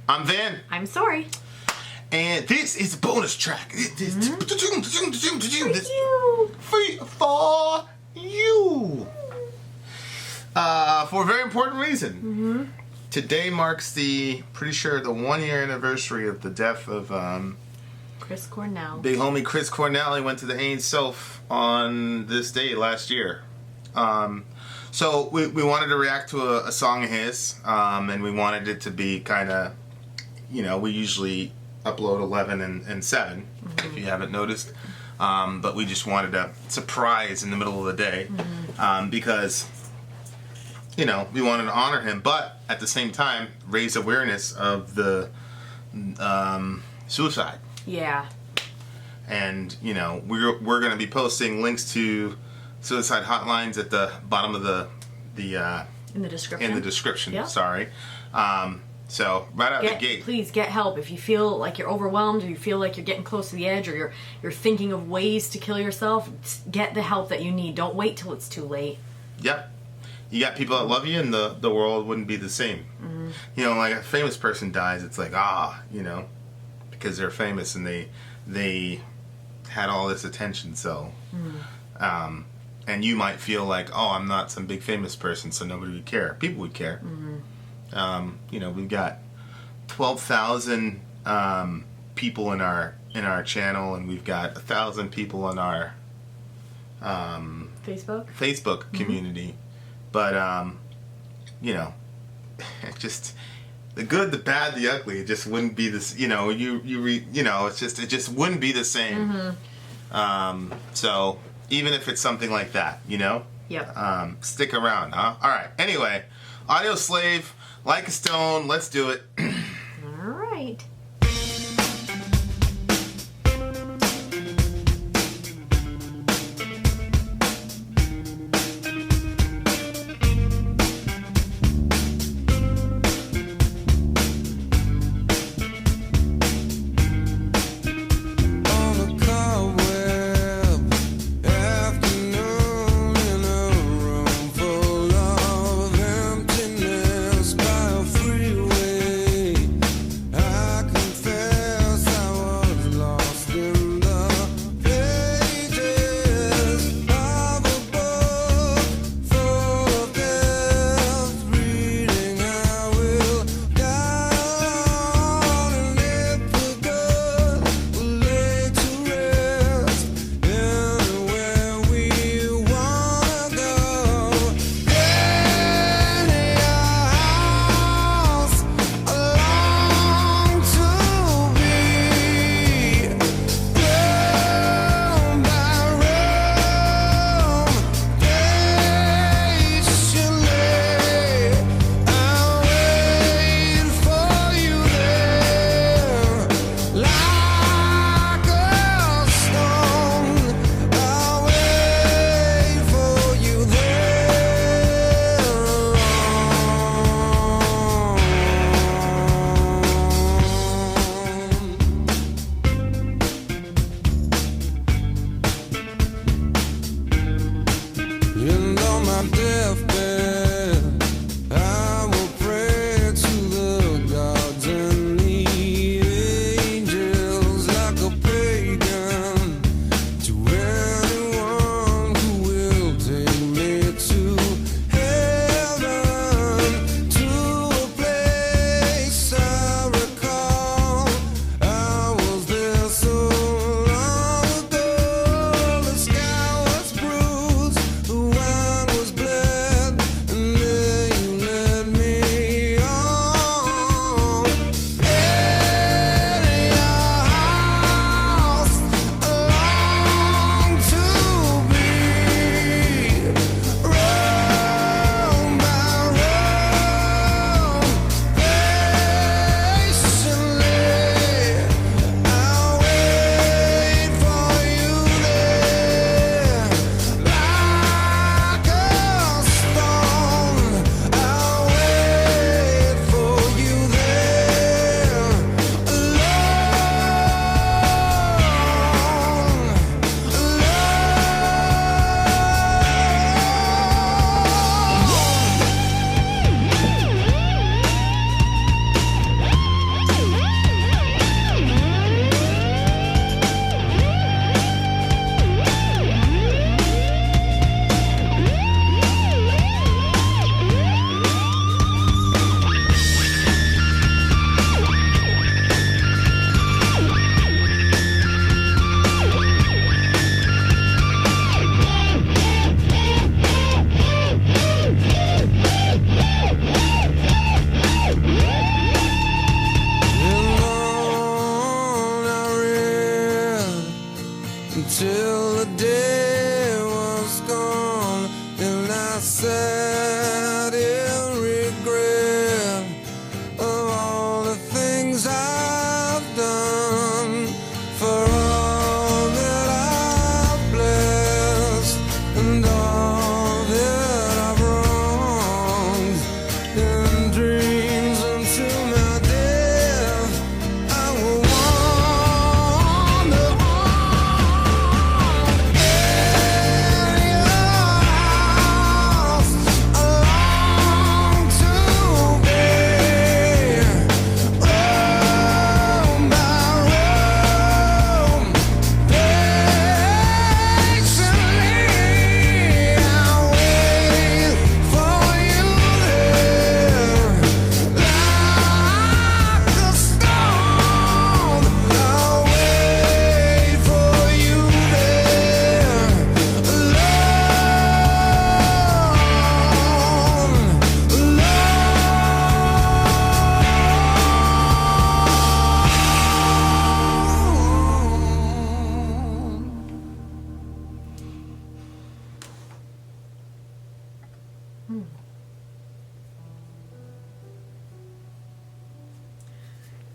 I'm Vin. I'm Sori. And this is a bonus track. This for you. For a very important reason. Today marks the 1 year anniversary of the death of Chris Cornell. big homie Chris Cornell. He went to the Ain't Self on this day last year. So we wanted to react to a song of his, and we wanted it to be kind of, we usually upload 11 and 7, if you haven't noticed. But we just wanted a surprise in the middle of the day, because, we wanted to honor him, but at the same time, raise awareness of the suicide. Yeah. And, we're going to be posting links to suicide hotlines at the bottom of the in the description. In the description, Yep. sorry. So right out the gate. Please get help if you feel like you're overwhelmed, or you feel like you're getting close to the edge, or you're thinking of ways to kill yourself. Get the help that you need. Don't wait till it's too late. Yep. You got people that love you, and the world wouldn't be the same. Like a famous person dies, it's like, because they're famous and they had all this attention, so and you might feel like, I'm not some big famous person, so nobody would care. People would care. We've got 12,000 people in our channel, and we've got 1,000 people in our Facebook community. But just the good, the bad, the ugly. It just wouldn't be this. It just wouldn't be the same. So even if it's something like that, Yep. stick around, huh? All right. Anyway, Audioslave, like a stone. Let's do it. All right. Freeway.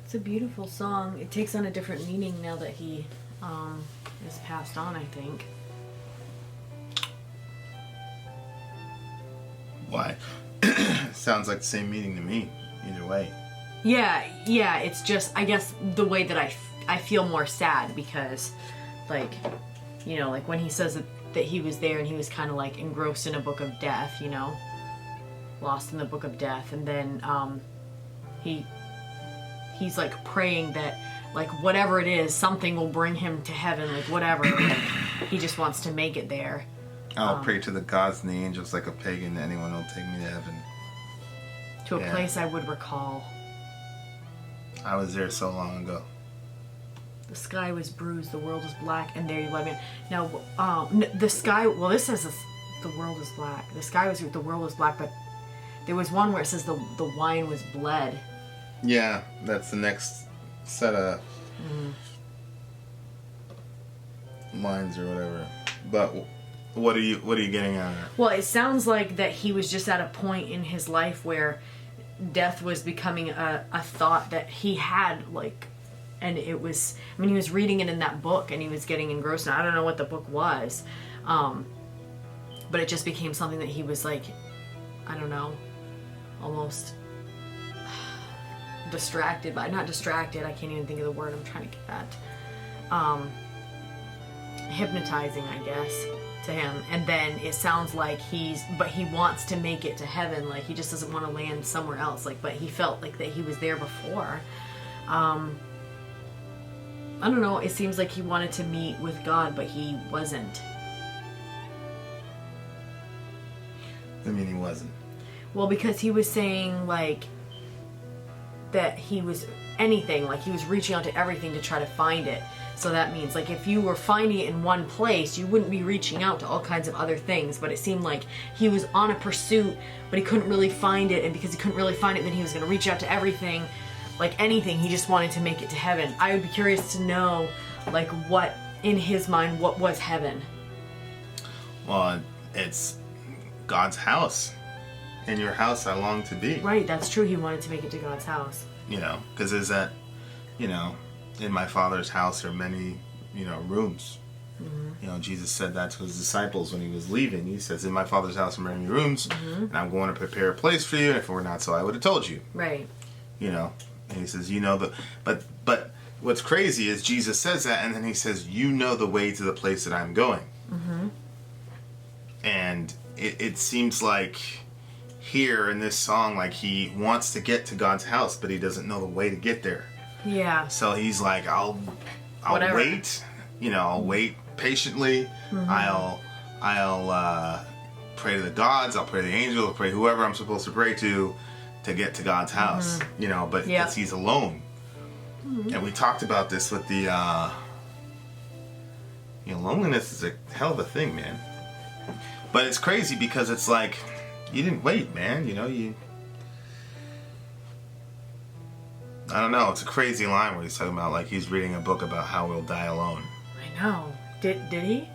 It's a beautiful song. It takes on a different meaning now that he is passed on, I think. Why? Sounds like the same meaning to me, either way. Yeah, it's just, I guess, the way that I feel more sad because, like, you know, like when he says that he was there and he was kind of like engrossed in a book of death, you know, lost in the book of death, and then he's like praying that, like, whatever it is, something will bring him to heaven, like whatever. Like, he just wants to make it there. I'll pray to the gods and the angels like a pagan. Anyone will take me to heaven. To a place I would recall. I was there so long ago. The sky was bruised, the world is black, and there you led me. Now, the sky, well, this says the world is black. The sky was, the world was black, but there was one where it says the wine was bled. Yeah, that's the next set of lines or whatever. But what are you getting at? Well, it sounds like that he was just at a point in his life where death was becoming a thought that he had, like, and it was, I mean, he was reading it in that book and he was getting engrossed in it. I don't know what the book was, but it just became something that he was like, I don't know, almost distracted by. Not distracted, I can't even think of the word I'm trying to get at. Hypnotizing, I guess, to him. And then it sounds like he wants to make it to heaven, like he just doesn't want to land somewhere else, like, but he felt like that he was there before. I don't know, it seems like he wanted to meet with God, but he wasn't. I mean, he wasn't. Well, because he was saying, like, that he was anything, like he was reaching out to everything to try to find it. So that means, like, if you were finding it in one place, you wouldn't be reaching out to all kinds of other things. But it seemed like he was on a pursuit, but he couldn't really find it. And because he couldn't really find it, then he was going to reach out to everything, like anything. He just wanted to make it to heaven. I would be curious to know, like, what, in his mind, what was heaven? Well, it's God's house. In your house I long to be. Right, that's true. He wanted to make it to God's house. You know, because there's that, you know, in my Father's house are many, you know, rooms. Mm-hmm. You know, Jesus said that to his disciples when he was leaving. He says, in my Father's house are many rooms, and I'm going to prepare a place for you, and if it were not so, I would have told you. Right. You know, and he says, you know, but what's crazy is Jesus says that, and then he says, you know the way to the place that I'm going. Mm-hmm. And it seems like here in this song, like he wants to get to God's house, but he doesn't know the way to get there. Yeah. So he's like, I'll wait. You know, I'll wait patiently. Mm-hmm. I'll pray to the gods. I'll pray to the angels. I'll pray whoever I'm supposed to pray to get to God's house. Mm-hmm. You know, but because he's alone. Mm-hmm. And we talked about this with the, you know, loneliness is a hell of a thing, man. But it's crazy because it's like, you didn't wait, man. You know, I don't know. It's a crazy line where he's talking about, like, he's reading a book about how we'll die alone. I know. Did he?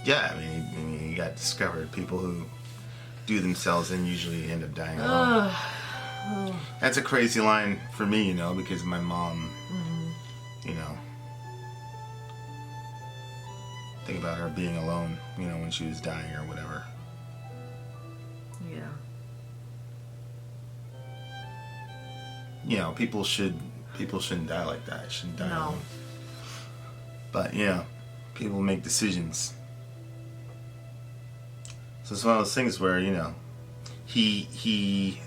Yeah, I mean, he got discovered. People who do themselves in usually end up dying alone. That's a crazy line for me, you know, because my mom, you know, think about her being alone, you know, when she was dying or whatever. Yeah. You know, people shouldn't die like that. Shouldn't die alone. But you know, people make decisions. So it's one of those things where, you know, he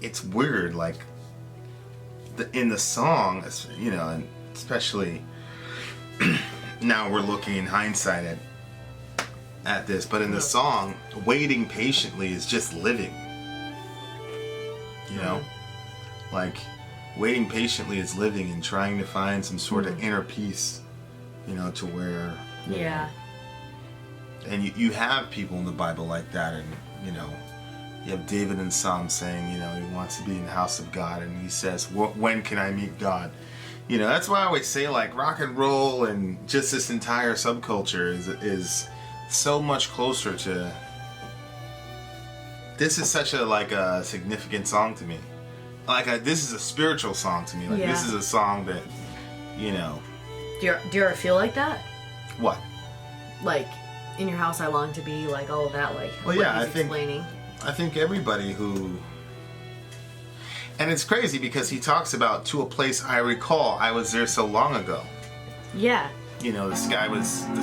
it's weird, like in the song, you know, and especially now we're looking in hindsight at this, but in the song, waiting patiently is just living. You know, like waiting patiently is living and trying to find some sort of inner peace, you know, to where, yeah. And you have people in the Bible like that, and you know, you have David in Psalm saying, you know, he wants to be in the house of God, and he says, when can I meet God? You know, that's why I always say, like, rock and roll and just this entire subculture is so much closer to. This is such a significant song to me, this is a spiritual song to me. Like, this is a song that, you know. Do you ever feel like that? What? Like, in your house I long to be, like, all of that, like, well, what yeah, he's explaining. I think everybody who... And it's crazy because he talks about, to a place I recall, I was there so long ago. Yeah. You know, the sky was, you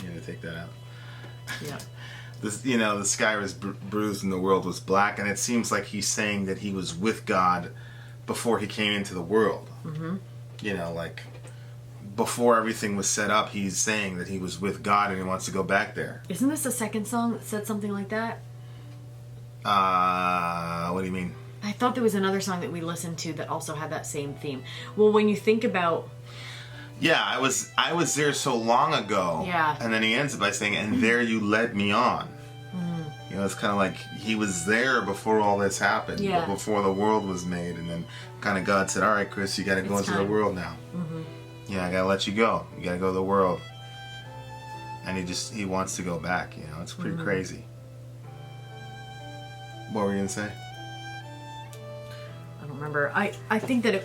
gotta take that out. Yeah. You know, the sky was bruised and the world was black, and it seems like he's saying that he was with God before he came into the world. Mm-hmm. You know, like, before everything was set up, he's saying that he was with God and he wants to go back there. Isn't this the second song that said something like that? What do you mean? I thought there was another song that we listened to that also had that same theme. Well, when you think about... Yeah, I was there so long ago. Yeah. And then he ends it by saying, and there you led me on. Mm. You know, it's kind of like he was there before all this happened. Yeah. Before the world was made. And then kind of God said, all right, Chris, you got to go into the world now. Mm-hmm. Yeah, I got to let you go. You got to go to the world. And he wants to go back, you know. It's pretty crazy. What were you going to say? I don't remember. I think that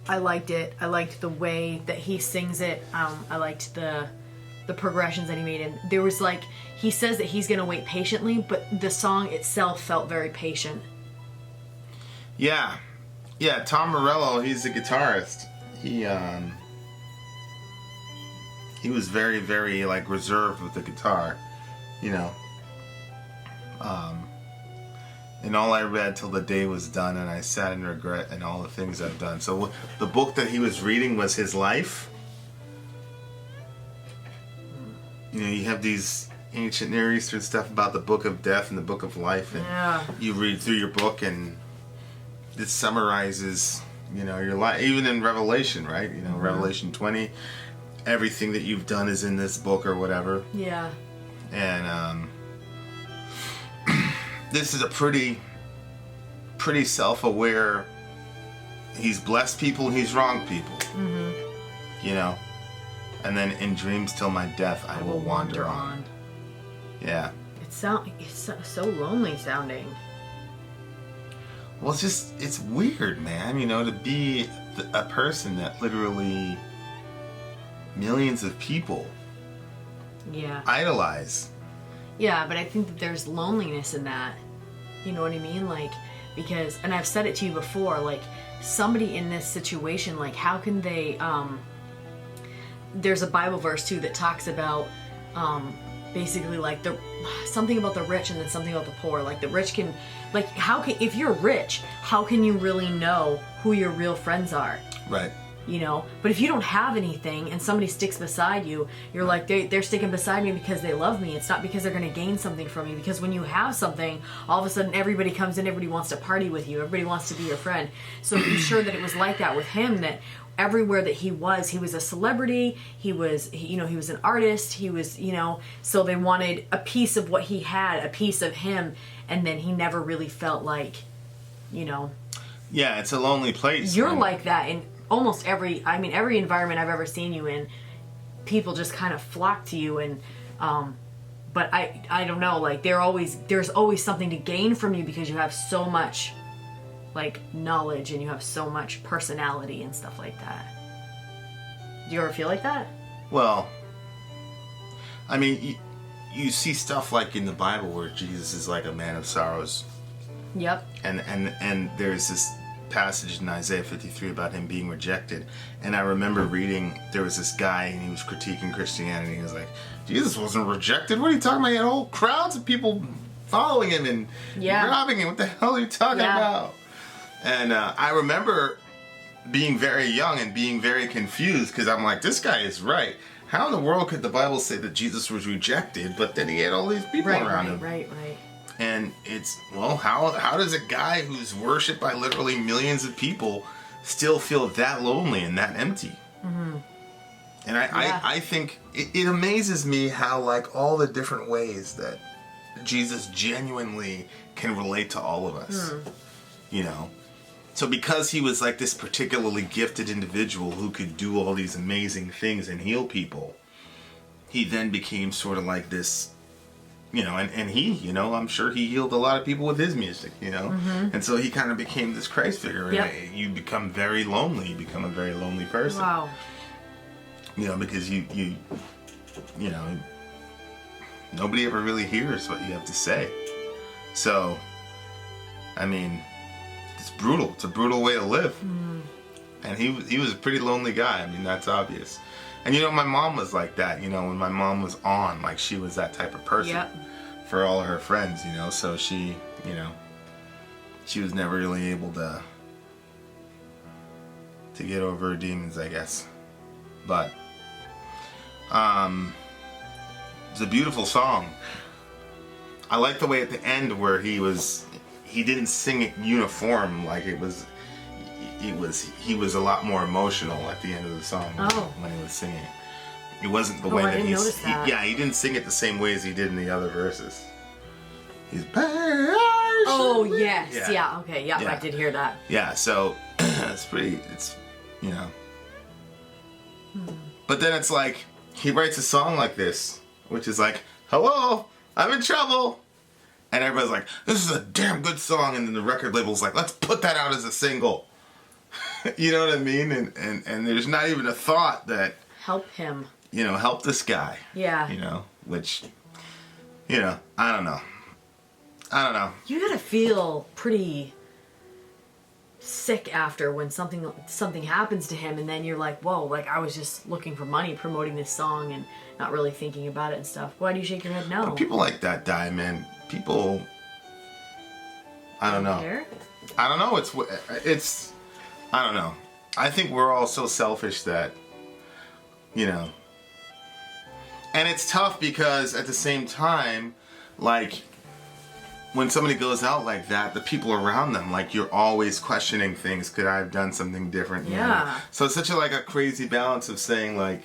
I liked it. I liked the way that he sings it. I liked the progressions that he made. And there was, like, he says that he's going to wait patiently, but the song itself felt very patient. Yeah. Yeah, Tom Morello, he's the guitarist. He was very, very, like, reserved with the guitar, you know. And all I read till the day was done, and I sat in regret and all the things I've done. So the book that he was reading was his life. You know, you have these ancient Near Eastern stuff about the book of death and the book of life, and you read through your book, and it summarizes, you know, your life. Even in Revelation, right? You know, Revelation 20, everything that you've done is in this book or whatever. Yeah. And this is a pretty self-aware. He's blessed people, he's wronged people. Mm-hmm. You know? And then in dreams till my death I will wander on. Yeah. It's so lonely sounding. Well, it's weird, man. You know, to be a person that literally millions of people idolize. Yeah, but I think that there's loneliness in that. You know what I mean? Like, because, and I've said it to you before, like, somebody in this situation, like, how can they, there's a Bible verse, too, that talks about, basically, like, something about the rich and then something about the poor. Like, the rich can, like, if you're rich, how can you really know who your real friends are? Right. You know, but if you don't have anything and somebody sticks beside you, you're like, they're sticking beside me because they love me. It's not because they're going to gain something from you. Because when you have something, all of a sudden everybody comes in, everybody wants to party with you, everybody wants to be your friend. So I'm sure that it was like that with him, that everywhere that he was a celebrity, he was an artist, he was, you know, so they wanted a piece of what he had, a piece of him, and then he never really felt like, you know. Yeah, it's a lonely place. You're like that in almost every environment I've ever seen you in. People just kind of flock to you, and but I don't know, like there's always something to gain from you because you have so much, like, knowledge and you have so much personality and stuff like that. Do you ever feel like that? Well, I mean, you see stuff like in the Bible where Jesus is like a man of sorrows. Yep. And there's this passage in Isaiah 53 about him being rejected, and I remember reading, there was this guy and he was critiquing Christianity. He was like, Jesus wasn't rejected, what are you talking about? He had whole crowds of people following him and robbing him. What the hell are you talking about? And I remember being very young and being very confused, because I'm like, this guy is right. How in the world could the Bible say that Jesus was rejected, but then he had all these people around him? Right. And it's, well, how does a guy who's worshipped by literally millions of people still feel that lonely and that empty? Mm-hmm. And I think it amazes me how, like, all the different ways that Jesus genuinely can relate to all of us. You know? So because he was like this particularly gifted individual who could do all these amazing things and heal people, he then became sort of like this and he, I'm sure he healed a lot of people with his music, and so he kind of became this Christ figure. Yep. And you become very lonely. You become a very lonely person. Wow. Because you nobody ever really hears what you have to say. So, I mean, it's brutal. It's a brutal way to live. And he was a pretty lonely guy. I mean, that's obvious. And my mom was like that. When my mom was on, like, she was that type of person. Yep. For all of her friends. So she, she was never really able to get over her demons, I guess. But it's a beautiful song. I like the way at the end where he didn't sing it uniform, like he was a lot more emotional at the end of the song when he was singing. It wasn't the way I that didn't notice that. he didn't sing it the same way as he did in the other verses. He's Oh yes, yeah, okay, yeah, I did hear that. Yeah, so it's But then it's like he writes a song like this, which is like, "Hello, I'm in trouble," and everybody's like, "This is a damn good song," and then the record label's like, "Let's put that out as a single." You know what I mean? And there's not even a thought that help him. Help this guy. Yeah. Which, I don't know. You gotta feel pretty sick after when something happens to him, and then you're like, whoa, like I was just looking for money promoting this song and not really thinking about it and stuff. Why do you shake your head no? When people like that die, man, people, I don't know. Care? I don't know. It's I don't know. I think we're all so selfish that, and it's tough because at the same time, like, when somebody goes out like that, the people around them, like, you're always questioning things. Could I have done something different? Yeah. So it's such a crazy balance of saying, like,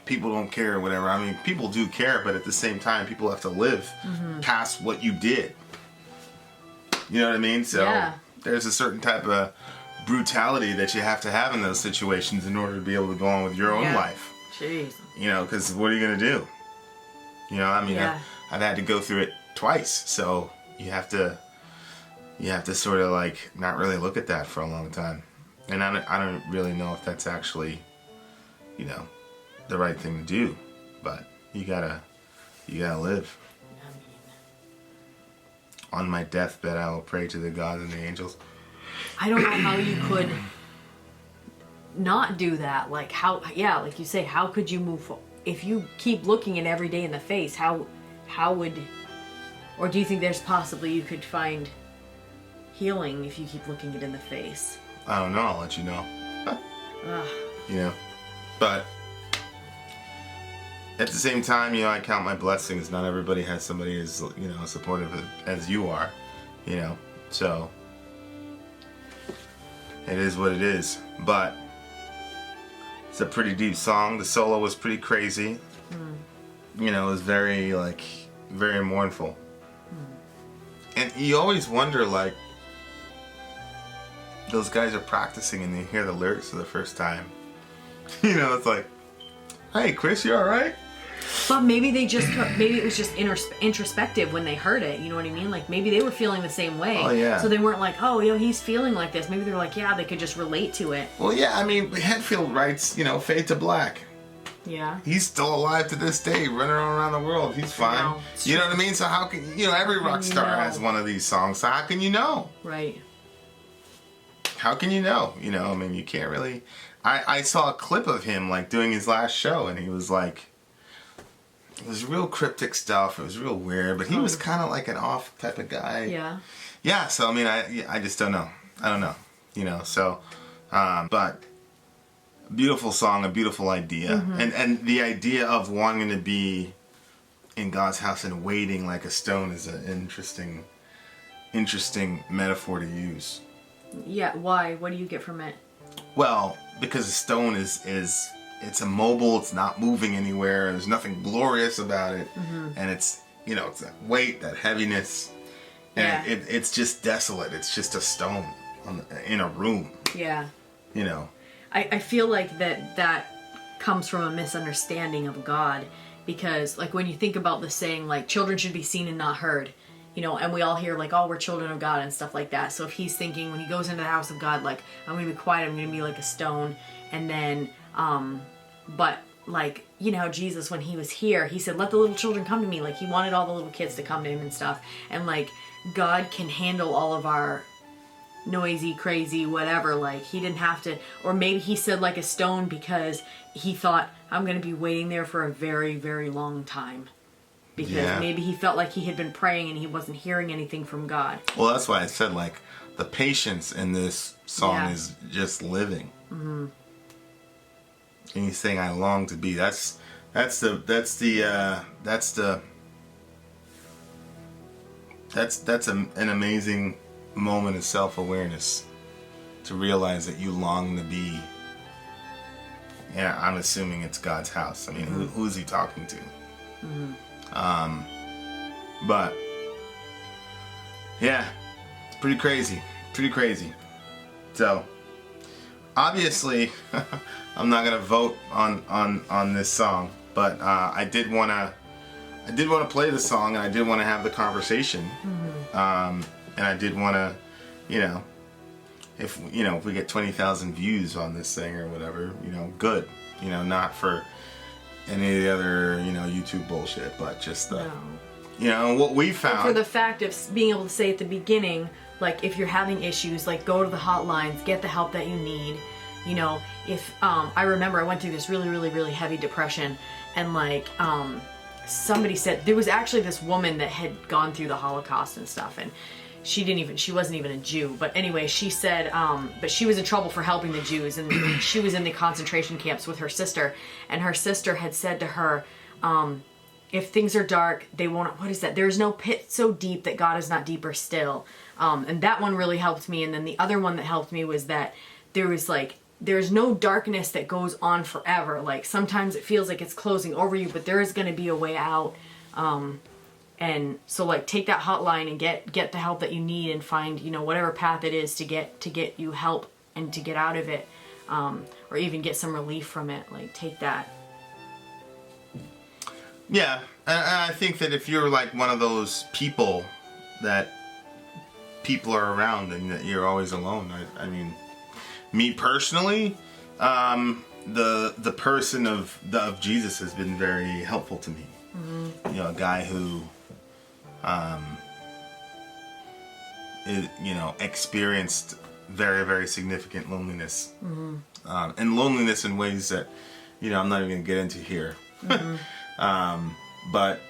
people don't care or whatever. I mean, people do care, but at the same time, people have to live past what you did. You know what I mean? So there's a certain type of brutality that you have to have in those situations in order to be able to go on with your own life. Jeez. Because what are you going to do? I mean, I've had to go through it twice, so you have to sort of like not really look at that for a long time. And I don't really know if that's actually, the right thing to do, but you gotta live. On my deathbed, I will pray to the gods and the angels. I don't know how you could not do that. Like how, like you say, how could you move forward? If you keep looking it every day in the face, how would, or do you think there's possibly you could find healing if you keep looking it in the face? I don't know, I'll let you know. Ugh. But at the same time, I count my blessings. Not everybody has somebody as, supportive as you are, so it is what it is. But it's a pretty deep song. The solo was pretty crazy. It was very, very mournful. And you always wonder, like, those guys are practicing and they hear the lyrics for the first time. It's like, hey, Chris, you alright? But maybe maybe it was just introspective when they heard it, you know what I mean? Like, maybe they were feeling the same way. Oh, yeah. So they weren't like, oh, he's feeling like this. Maybe they're like, they could just relate to it. Well, yeah, I mean, Hetfield writes, Fade to Black. Yeah. He's still alive to this day, running around the world. He's fine. You know what I mean? So how can, every rock star has one of these songs, so how can you know? Right. How can you know? I mean, you can't really... I saw a clip of him, doing his last show, and he was like... It was real cryptic stuff. It was real weird, but he was kind of like an off type of guy. Yeah. Yeah, so, I mean, I just don't know. I don't know. So... but... Beautiful song, a beautiful idea. And the idea of wanting to be in God's house and waiting like a stone is an interesting metaphor to use. Yeah, why? What do you get from it? Well, because a stone is it's immobile, it's not moving anywhere, there's nothing glorious about it, and it's, it's that weight, that heaviness, and it's just desolate. It's just a stone in a room. Yeah. You know. I feel like that comes from a misunderstanding of God because like when you think about the saying like children should be seen and not heard, you know, and we all hear like, oh, we're children of God and stuff like that. So if he's thinking when he goes into the house of God, like, I'm going to be quiet, I'm going to be like a stone. And then, but like, you know, Jesus, when he was here, he said, let the little children come to me. Like he wanted all the little kids to come to him and stuff. And like, God can handle all of our noisy, crazy, whatever. Like he didn't have to, or maybe he said like a stone because he thought, I'm going to be waiting there for a very, very long time. Because maybe he felt like he had been praying and he wasn't hearing anything from God. Well, that's why I said, like, the patience in this song is just living. Mm-hmm. And he's saying, "I long to be." That's an amazing moment of self-awareness to realize that you long to be. Yeah, I'm assuming it's God's house. I mean, who's he talking to? Mm-hmm. But yeah, it's pretty crazy. So obviously, I'm not gonna vote on this song, but I did wanna play the song, and I did wanna have the conversation, and I did wanna, you know, if we get 20,000 views on this thing or whatever, you know, good, you know, not for any of the other, you know, YouTube bullshit, but just the, you know, what we found. For the fact of being able to say at the beginning, like, if you're having issues, like, go to the hotlines, get the help that you need. You know, if, I remember I went through this really, really, really heavy depression, and, like, somebody said, there was actually this woman that had gone through the Holocaust and stuff, and she wasn't even a Jew, but anyway, she said, but she was in trouble for helping the Jews, and she was in the concentration camps with her sister, and her sister had said to her, if things are dark, they won't, what is that? There's no pit so deep that God is not deeper still. And that one really helped me, and then the other one that helped me was that there's no darkness that goes on forever. Like, sometimes it feels like it's closing over you, but there is going to be a way out. And so, like, take that hotline and get the help that you need, and find, you know, whatever path it is to get you help and to get out of it, or even get some relief from it. Like, take that. Yeah, and I think that if you're like one of those people that people are around and that you're always alone, I mean, me personally, the person of Jesus has been very helpful to me. Mm-hmm. You know, a guy who experienced very, very significant loneliness. Mm-hmm. And loneliness in ways that, you know, I'm not even going to get into here. Mm-hmm. But,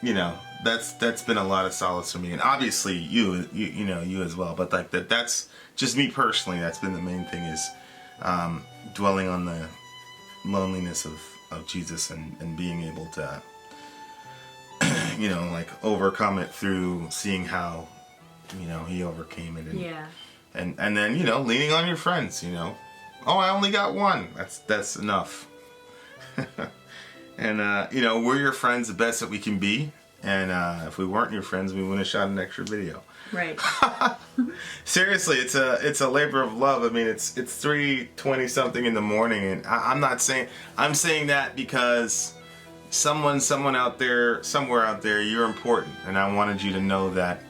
you know, that's been a lot of solace for me. And obviously you as well. But like that's just me personally. That's been the main thing, is dwelling on the loneliness of Jesus and being able to, you know, like, overcome it through seeing how, you know, he overcame it. And, yeah. And then, you know, leaning on your friends, you know. Oh, I only got one. That's enough. And, you know, we're your friends the best that we can be. And if we weren't your friends, we wouldn't have shot an extra video. Right. Seriously, it's a labor of love. I mean, it's 3:20 something in the morning, and I'm saying that because someone out there, somewhere out there, you're important, and I wanted you to know that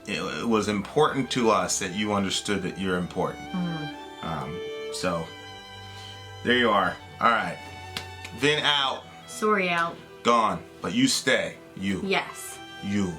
it was important to us that you understood that you're important. Mm-hmm. So there you are. All right, Vin out. Sori out. Gone, but you stay. You. Yes. You.